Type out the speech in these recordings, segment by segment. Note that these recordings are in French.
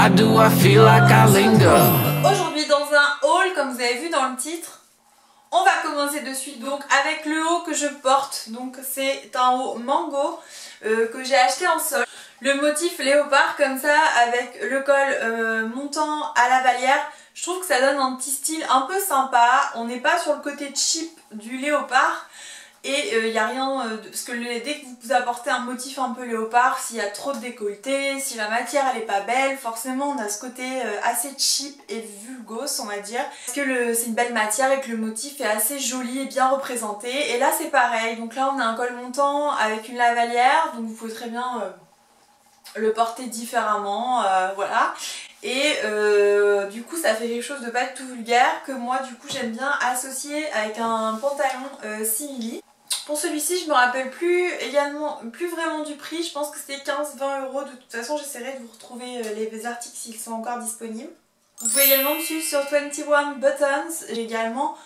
Why do I feel like I linger? Aujourd'hui dans un haul, comme vous avez vu dans le titre, on va commencer de suite donc avec le haut que je porte. Donc c'est un haut mango que j'ai acheté en solde. Le motif léopard comme ça avec le col montant à la valière. Je trouve que ça donne un petit style un peu sympa. On n'est pas sur le côté cheap du léopard. Et il n'y a rien parce que dès que vous apportez un motif un peu léopard, s'il y a trop de décolleté, si la matière elle est pas belle, forcément on a ce côté assez cheap et vulgose on va dire. Parce que c'est une belle matière et que le motif est assez joli et bien représenté. Et là c'est pareil, donc là on a un col montant avec une lavalière, donc vous pouvez très bien le porter différemment, voilà. Et du coup ça fait quelque chose de pas tout vulgaire que moi du coup j'aime bien associer avec un pantalon simili. Pour celui-ci je me rappelle plus vraiment du prix, je pense que c'était 15-20 €. De toute façon j'essaierai de vous retrouver les articles s'ils sont encore disponibles. Vous pouvez également me suivre sur 21 Buttons, j'ai également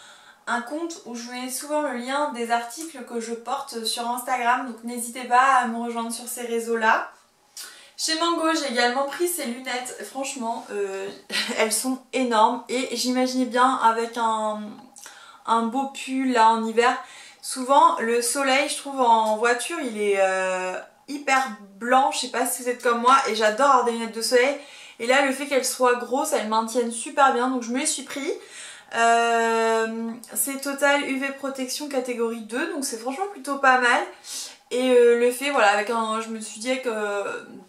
un compte où je mets souvent le lien des articles que je porte sur Instagram, donc n'hésitez pas à me rejoindre sur ces réseaux là. Chez Mango j'ai également pris ces lunettes, franchement elles sont énormes et j'imaginais bien avec un beau pull là en hiver. Souvent le soleil je trouve en voiture il est hyper blanc, je sais pas si vous êtes comme moi et j'adore avoir des lunettes de soleil. Et là le fait qu'elles soient grosses elles maintiennent super bien donc je me les suis pris. C'est Total UV Protection catégorie 2 donc c'est franchement plutôt pas mal. Et le fait, voilà, avec je me suis dit avec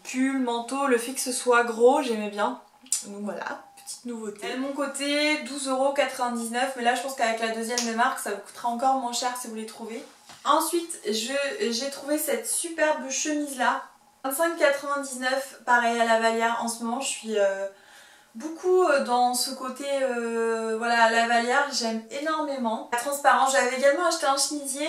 pull, manteau, le fait que ce soit gros, j'aimais bien. Donc voilà, petite nouveauté. De mon côté, 12,99 €, mais là je pense qu'avec la deuxième des marques, ça vous coûtera encore moins cher si vous les trouvez. Ensuite, j'ai trouvé cette superbe chemise là, 25,99 €, pareil à la Valière en ce moment. Je suis beaucoup dans ce côté voilà, à la Valière, j'aime énormément. Transparent, j'avais également acheté un chemisier.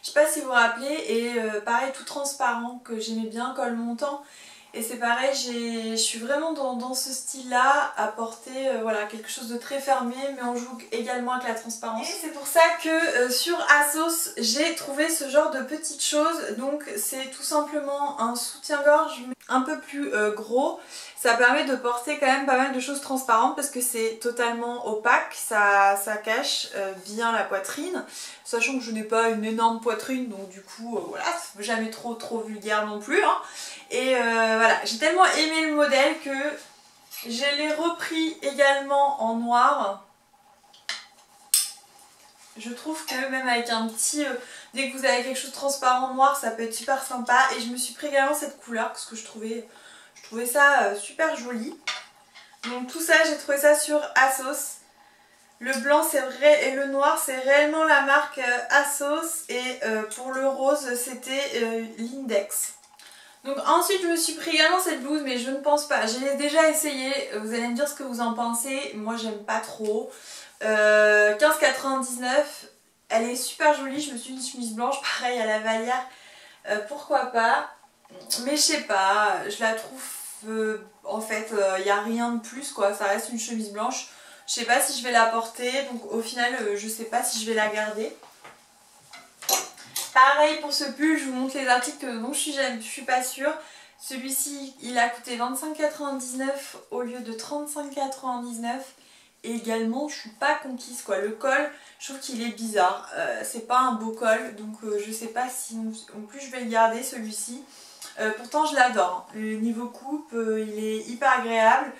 Je sais pas si vous vous rappelez, et pareil tout transparent que j'aimais bien, col montant. Et c'est pareil, je suis vraiment dans ce style là, à porter voilà, quelque chose de très fermé, mais on joue également avec la transparence. Et c'est pour ça que sur ASOS j'ai trouvé ce genre de petites choses. Donc c'est tout simplement un soutien-gorge un peu plus gros. Ça permet de porter quand même pas mal de choses transparentes parce que c'est totalement opaque, ça cache bien la poitrine. Sachant que je n'ai pas une énorme poitrine, donc du coup voilà, c'est jamais trop vulgaire non plus. Hein. Et voilà, j'ai tellement aimé le modèle que je l'ai repris également en noir. Je trouve que même avec un petit... dès que vous avez quelque chose de transparent noir, ça peut être super sympa. Et je me suis pris également cette couleur parce que je trouvais ça super joli. Donc tout ça, j'ai trouvé ça sur ASOS. Le blanc c'est vrai et le noir c'est réellement la marque ASOS. Et pour le rose c'était Lindex. Donc ensuite je me suis pris également cette blouse, mais je ne pense pas, je l'ai déjà essayé, vous allez me dire ce que vous en pensez, moi j'aime pas trop. 15,99 €, elle est super jolie, je me suis dit une chemise blanche, pareil à la Valière, pourquoi pas, mais je sais pas, je la trouve, en fait il n'y a rien de plus quoi, ça reste une chemise blanche, je sais pas si je vais la porter, donc au final je sais pas si je vais la garder. Pareil pour ce pull, je vous montre les articles dont je suis pas sûre. Celui-ci, il a coûté 25,99 € au lieu de 35,99 €. Et également, je suis pas conquise quoi. Le col, je trouve qu'il est bizarre. C'est pas un beau col, donc je sais pas si en plus je vais le garder celui-ci. Pourtant, je l'adore. Le niveau coupe, il est hyper agréable.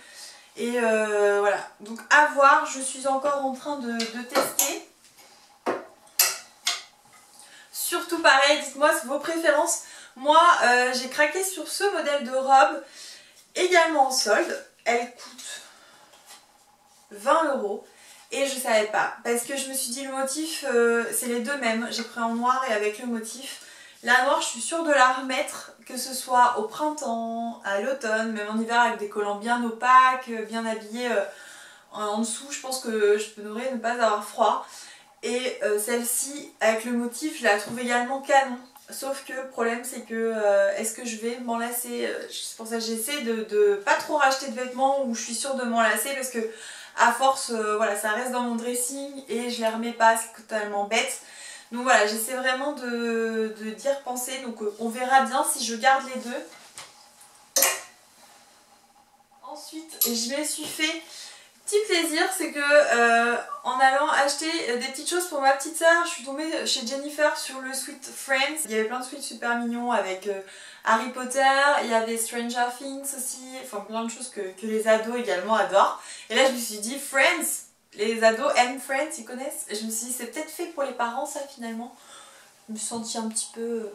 Et voilà. Donc à voir, je suis encore en train de tester. Surtout pareil, dites-moi vos préférences. Moi j'ai craqué sur ce modèle de robe, également en solde. Elle coûte 20 € et je savais pas. Parce que je me suis dit le motif, c'est les deux mêmes. J'ai pris en noir et avec le motif. La noire je suis sûre de la remettre, que ce soit au printemps, à l'automne, même en hiver avec des collants bien opaques, bien habillés en dessous. Je pense que je pourrais ne pas avoir froid. Et celle-ci avec le motif je la trouve également canon, sauf que le problème c'est que est-ce que je vais m'en lasser, c'est pour ça que j'essaie de pas trop racheter de vêtements où je suis sûre de m'en lasser parce que à force voilà ça reste dans mon dressing et je les remets pas, c'est totalement bête. Donc voilà, j'essaie vraiment d'y repenser, donc on verra bien si je garde les deux. ensuite je me suis fait petit plaisir, c'est que en allant acheter des petites choses pour ma petite soeur, je suis tombée chez Jennifer sur le sweat Friends. Il y avait plein de sweats super mignons avec Harry Potter, il y avait Stranger Things aussi, enfin plein de choses que les ados également adorent. Et là je me suis dit Friends, les ados aiment Friends, ils connaissent. Et je me suis dit c'est peut-être fait pour les parents ça finalement. Je me suis sentie un petit peu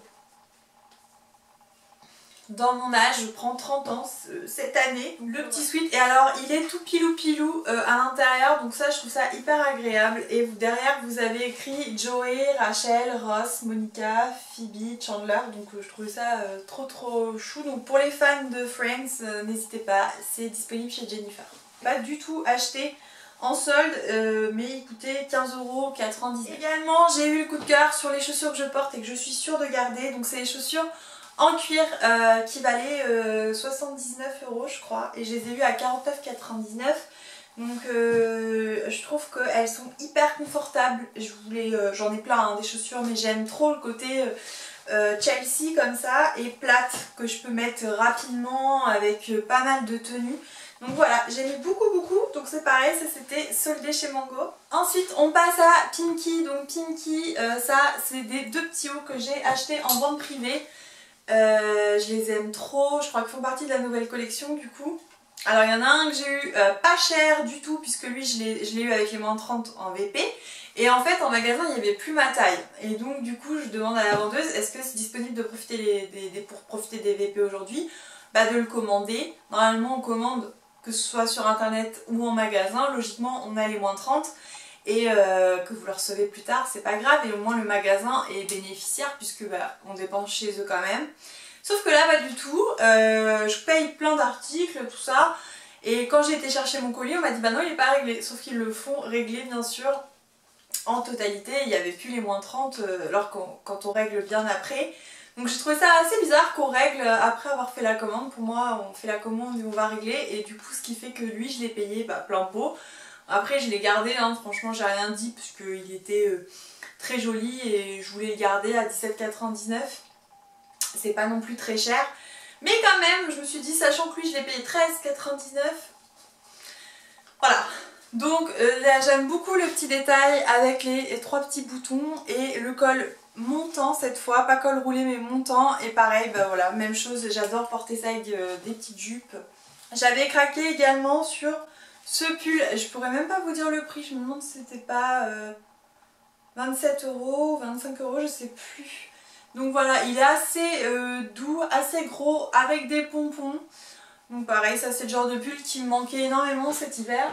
dans mon âge, je prends 30 ans cette année. Le petit sweat, et alors il est tout pilou pilou à l'intérieur, donc ça je trouve ça hyper agréable. Et derrière vous avez écrit Joey, Rachel, Ross, Monica, Phoebe, Chandler, donc je trouvais ça trop chou. Donc pour les fans de Friends, n'hésitez pas, c'est disponible chez Jennifer. Pas du tout acheté en solde, mais il coûtait 15,99 €. Également j'ai eu le coup de cœur sur les chaussures que je porte et que je suis sûre de garder, donc c'est les chaussures en cuir qui valaient 79 € je crois, et je les ai eues à 49,99 €. Donc je trouve qu'elles sont hyper confortables. J'en ai plein hein, des chaussures, mais j'aime trop le côté Chelsea comme ça et plate que je peux mettre rapidement avec pas mal de tenues. Donc voilà, j'aimais beaucoup, donc c'est pareil, ça c'était soldé chez Mango. Ensuite on passe à Pinky, donc Pinky, ça c'est des deux petits hauts que j'ai achetés en vente privée. Je les aime trop, je crois qu'ils font partie de la nouvelle collection du coup. Alors il y en a un que j'ai eu pas cher du tout, puisque lui je l'ai eu avec les moins 30 en VP. Et en fait en magasin il n'y avait plus ma taille. Et donc du coup je demande à la vendeuse, est-ce que c'est disponible de profiter pour profiter des VP aujourd'hui? Bah de le commander. Normalement on commande que ce soit sur internet ou en magasin, logiquement on a les moins 30. Et que vous le recevez plus tard, c'est pas grave, et au moins le magasin est bénéficiaire puisque bah, on dépense chez eux quand même. Sauf que là pas du tout, je paye plein d'articles, tout ça, et quand j'ai été chercher mon colis on m'a dit bah non il est pas réglé, sauf qu'ils le font régler bien sûr en totalité, il n'y avait plus les moins 30 alors quand on règle bien après. Donc j'ai trouvé ça assez bizarre qu'on règle après avoir fait la commande. Pour moi on fait la commande et on va régler, et du coup ce qui fait que lui je l'ai payé bah, plein pot. Après je l'ai gardé, hein, franchement j'ai rien dit puisqu'il était très joli et je voulais le garder à 17,99 €. C'est pas non plus très cher. Mais quand même je me suis dit, sachant que lui je l'ai payé 13,99 €. Voilà. Donc là j'aime beaucoup le petit détail avec les trois petits boutons et le col montant cette fois, pas col roulé mais montant. Et pareil, bah voilà, même chose, j'adore porter ça avec des petites jupes. J'avais craqué également sur ce pull, je pourrais même pas vous dire le prix, je me demande si c'était pas 27 € ou 25 €, je sais plus. Donc voilà, il est assez doux, assez gros, avec des pompons. Donc pareil, ça c'est le genre de pull qui me manquait énormément cet hiver.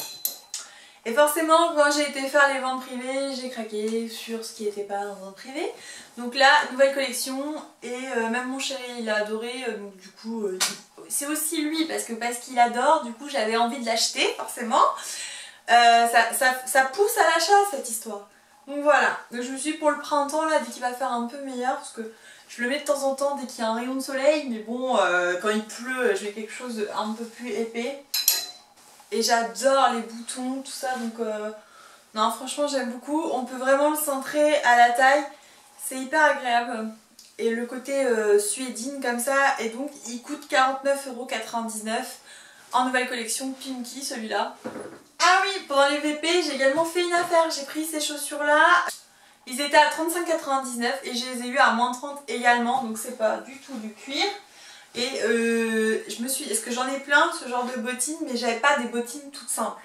Et forcément, quand j'ai été faire les ventes privées, j'ai craqué sur ce qui n'était pas en vente privée. Donc là, nouvelle collection, et même mon chéri il a adoré, donc du coup c'est aussi lui parce qu'il adore, du coup j'avais envie de l'acheter forcément. Ça pousse à l'achat cette histoire. Donc voilà, donc je me suis dit pour le printemps là, dès qu'il va faire un peu meilleur, parce que je le mets de temps en temps dès qu'il y a un rayon de soleil, mais bon quand il pleut je mets quelque chose de un peu plus épais. Et j'adore les boutons, tout ça, donc non franchement j'aime beaucoup. On peut vraiment le centrer à la taille, c'est hyper agréable. Et le côté suédine comme ça, et donc il coûte 49,99 € en nouvelle collection Pinky celui-là. Ah oui, pendant les VP j'ai également fait une affaire, j'ai pris ces chaussures là. Ils étaient à 35,99 € et je les ai eu à moins 30 également, donc c'est pas du tout du cuir. Et je me suis dit, est-ce que j'en ai plein ce genre de bottines, mais j'avais pas des bottines toutes simples.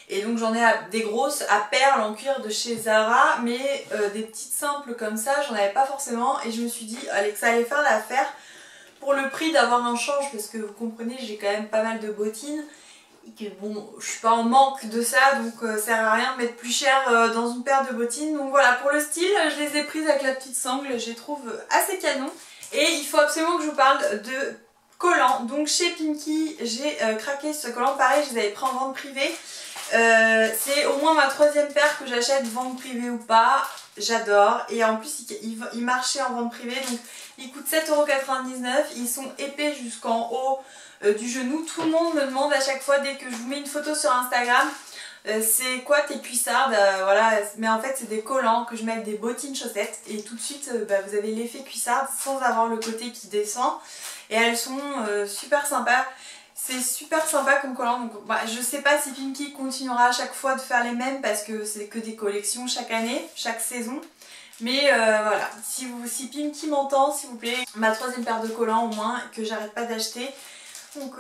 Et donc j'en ai des grosses à perles en cuir de chez Zara, mais des petites simples comme ça, j'en avais pas forcément. Et je me suis dit que ça allait faire l'affaire pour le prix d'avoir un change, parce que vous comprenez, j'ai quand même pas mal de bottines. Et que bon, je suis pas en manque de ça, donc ça sert à rien de mettre plus cher dans une paire de bottines. Donc voilà, pour le style, je les ai prises avec la petite sangle, je les trouve assez canon. Et il faut absolument que je vous parle de collants. Donc chez Pinky, j'ai craqué ce collant. Pareil, je les avais pris en vente privée. C'est au moins ma troisième paire que j'achète, vente privée ou pas. J'adore. Et en plus, il marchait en vente privée. Donc ils coûtent 7,99 €. Ils sont épais jusqu'en haut du genou. Tout le monde me demande à chaque fois, dès que je vous mets une photo sur Instagram, c'est quoi tes cuissardes, voilà. Mais en fait c'est des collants que je mets avec des bottines chaussettes, et tout de suite vous avez l'effet cuissarde sans avoir le côté qui descend, et elles sont super sympas. C'est super sympa comme collant, donc je sais pas si Pinky continuera à chaque fois de faire les mêmes parce que c'est que des collections chaque année, chaque saison. Mais voilà, si Pinky m'entend, s'il vous plaît, ma 3e paire de collants au moins, que j'arrête pas d'acheter. Donc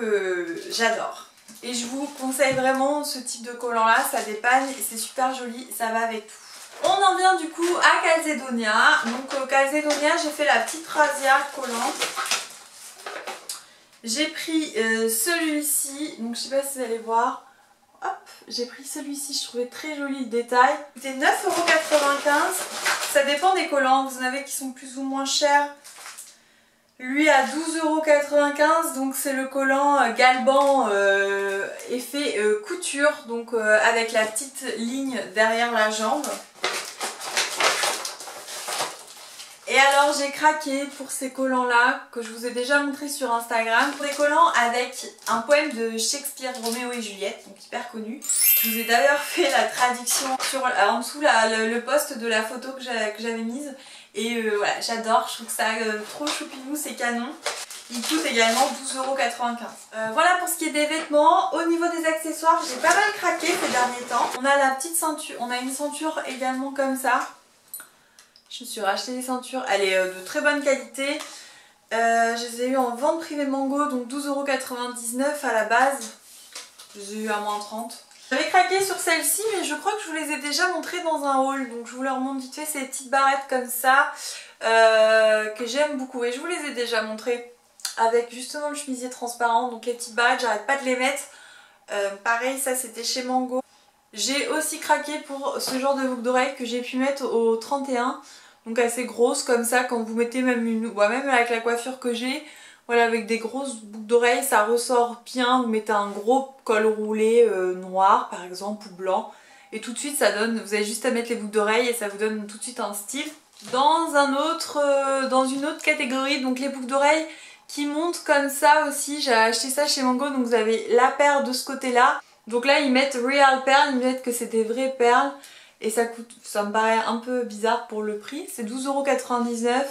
j'adore. Et je vous conseille vraiment ce type de collant là, ça dépanne, c'est super joli, ça va avec tout. On en vient du coup à Calzedonia. Donc Calzedonia, j'ai fait la petite razzia collant. J'ai pris celui-ci, donc je sais pas si vous allez voir. Hop, j'ai pris celui-ci, je trouvais très joli le détail. C'était 9,95 €. Ça dépend des collants, vous en avez qui sont plus ou moins chers. Lui à 12,95 €, donc c'est le collant Galban effet couture, donc avec la petite ligne derrière la jambe. Et alors j'ai craqué pour ces collants là que je vous ai déjà montré sur Instagram. Pour des collants avec un poème de Shakespeare, Roméo et Juliette, donc hyper connu. Je vous ai d'ailleurs fait la traduction en dessous le post de la photo que j'avais mise. Et voilà, j'adore, je trouve ça trop choupinou, c'est canon. Il coûte également 12,95 €. Voilà pour ce qui est des vêtements. Au niveau des accessoires, j'ai pas mal craqué ces derniers temps. On a la petite ceinture, on a une ceinture également comme ça. Je me suis racheté des ceintures, elle est de très bonne qualité. Je les ai eu en vente privée Mango, donc 12,99 € à la base. Je les ai eu à moins 30. J'avais craqué sur celle-ci, mais je crois que je vous les ai déjà montrées dans un haul. Donc je vous les remonte vite fait, ces petites barrettes comme ça, que j'aime beaucoup. Et je vous les ai déjà montrées avec justement le chemisier transparent. Donc les petites barrettes, j'arrête pas de les mettre. Pareil, ça c'était chez Mango. J'ai aussi craqué pour ce genre de boucle d'oreille que j'ai pu mettre au 31. Donc assez grosse comme ça, quand vous mettez même même avec la coiffure que j'ai, voilà, avec des grosses boucles d'oreilles, ça ressort bien. Vous mettez un gros col roulé noir par exemple ou blanc, et tout de suite ça donne, vous avez juste à mettre les boucles d'oreilles et ça vous donne tout de suite un style. Dans une autre catégorie, donc les boucles d'oreilles qui montent comme ça aussi, j'ai acheté ça chez Mango, donc vous avez la paire de ce côté là. Donc là ils mettent Real Pearl, ils mettent que c'est des vraies perles. Et ça me paraît un peu bizarre pour le prix. C'est 12,99 €.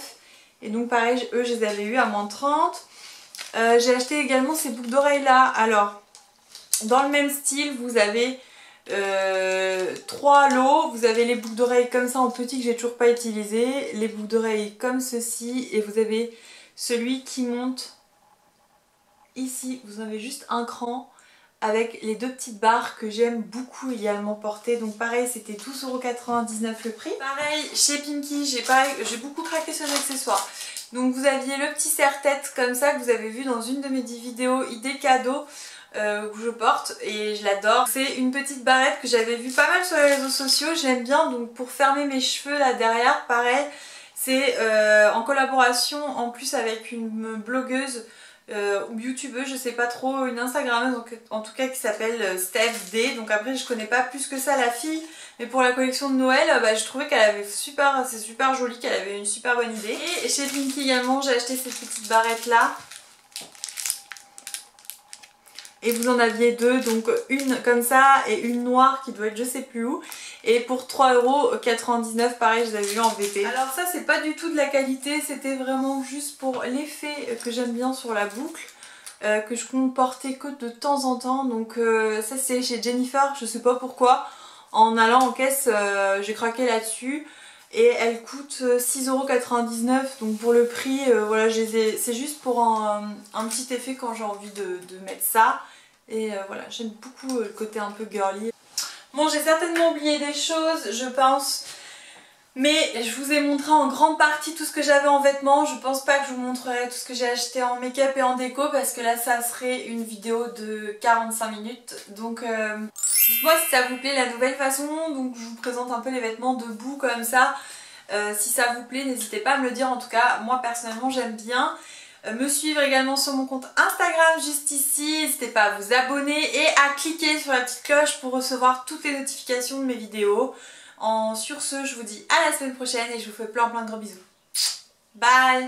Et donc pareil, eux je les avais eu à moins 30. J'ai acheté également ces boucles d'oreilles là. Alors, dans le même style, vous avez 3 lots. Vous avez les boucles d'oreilles comme ça en petit que j'ai toujours pas utilisé. Les boucles d'oreilles comme ceci. Et vous avez celui qui monte ici. Vous en avez juste un cran, avec les deux petites barres que j'aime beaucoup également porter. Donc pareil, c'était 12,99 € le prix. Pareil, chez Pinky, j'ai beaucoup craqué sur les accessoires. Donc vous aviez le petit serre-tête comme ça que vous avez vu dans une de mes vidéos idées cadeaux que je porte et je l'adore. C'est une petite barrette que j'avais vue pas mal sur les réseaux sociaux, j'aime bien. Donc pour fermer mes cheveux là derrière, pareil, c'est en collaboration en plus avec une blogueuse ou youtubeuse, je sais pas trop, une instagrammeuse donc, en tout cas qui s'appelle Steph D. Donc après je connais pas plus que ça la fille, mais pour la collection de Noël je trouvais qu'elle avait c'est super joli, qu'elle avait une super bonne idée. Et chez Pinky également j'ai acheté ces petites barrettes là. Et vous en aviez deux, donc une comme ça et une noire qui doit être je sais plus où. Et pour 3,99 € pareil, je les avais eu en VP. Alors ça c'est pas du tout de la qualité, c'était vraiment juste pour l'effet que j'aime bien sur la boucle. Que je compte porter que de temps en temps. Donc ça c'est chez Jennifer, je sais pas pourquoi. En allant en caisse j'ai craqué là-dessus. Et elle coûte 6,99 €, donc pour le prix, voilà, c'est juste pour un petit effet quand j'ai envie de mettre ça. Et voilà, j'aime beaucoup le côté un peu girly. Bon, j'ai certainement oublié des choses, je pense. Mais je vous ai montré en grande partie tout ce que j'avais en vêtements. Je pense pas que je vous montrerai tout ce que j'ai acheté en make-up et en déco, parce que là ça serait une vidéo de 45 minutes. Donc dites-moi si ça vous plaît la nouvelle façon. Donc je vous présente un peu les vêtements debout comme ça. Si ça vous plaît, n'hésitez pas à me le dire. En tout cas, moi personnellement j'aime bien. Me suivre également sur mon compte Instagram juste ici. N'hésitez pas à vous abonner et à cliquer sur la petite cloche pour recevoir toutes les notifications de mes vidéos. Sur ce, je vous dis à la semaine prochaine et je vous fais plein de gros bisous. Bye!